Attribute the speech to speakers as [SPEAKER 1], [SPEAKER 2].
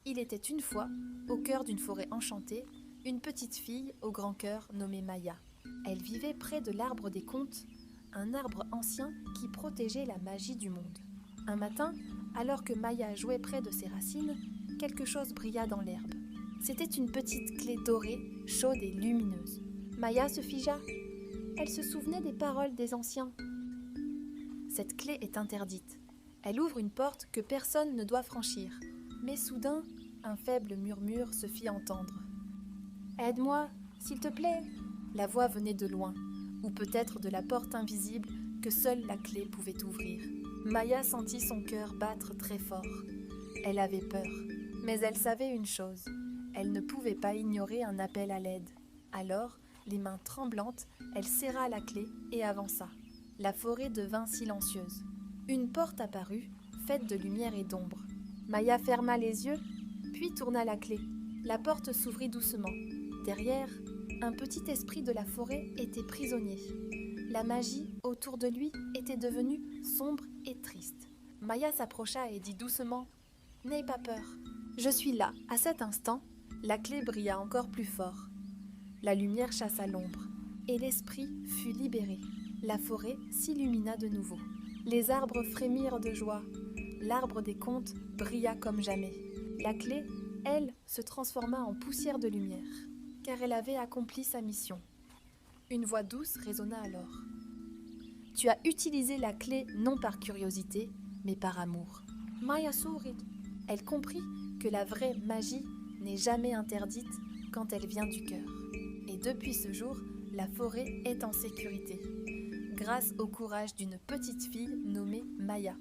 [SPEAKER 1] Il était une fois, au cœur d'une forêt enchantée, une petite fille au grand cœur nommée Maya. Elle vivait près de l'arbre des contes, un arbre ancien qui protégeait la magie du monde. Un matin, alors que Maya jouait près de ses racines, quelque chose brilla dans l'herbe. C'était une petite clé dorée, chaude et lumineuse. Maya se figea. Elle se souvenait des paroles des anciens. Cette clé est interdite. Elle ouvre une porte que personne ne doit franchir. Mais soudain, un faible murmure se fit entendre. « Aide-moi, s'il te plaît !» La voix venait de loin, ou peut-être de la porte invisible que seule la clé pouvait ouvrir. Maya sentit son cœur battre très fort. Elle avait peur, mais elle savait une chose. Elle ne pouvait pas ignorer un appel à l'aide. Alors, les mains tremblantes, elle serra la clé et avança. La forêt devint silencieuse. Une porte apparut, faite de lumière et d'ombre. Maya ferma les yeux, puis tourna la clé. La porte s'ouvrit doucement. Derrière, un petit esprit de la forêt était prisonnier. La magie autour de lui était devenue sombre et triste. Maya s'approcha et dit doucement « N'aie pas peur, je suis là. » À cet instant, la clé brilla encore plus fort. La lumière chassa l'ombre, et l'esprit fut libéré. La forêt s'illumina de nouveau. Les arbres frémirent de joie. L'arbre des contes brilla comme jamais. La clé, elle, se transforma en poussière de lumière, car elle avait accompli sa mission. Une voix douce résonna alors. « Tu as utilisé la clé non par curiosité, mais par amour. » Maya sourit. Elle comprit que la vraie magie n'est jamais interdite quand elle vient du cœur. Et depuis ce jour, la forêt est en sécurité, grâce au courage d'une petite fille nommée Maya.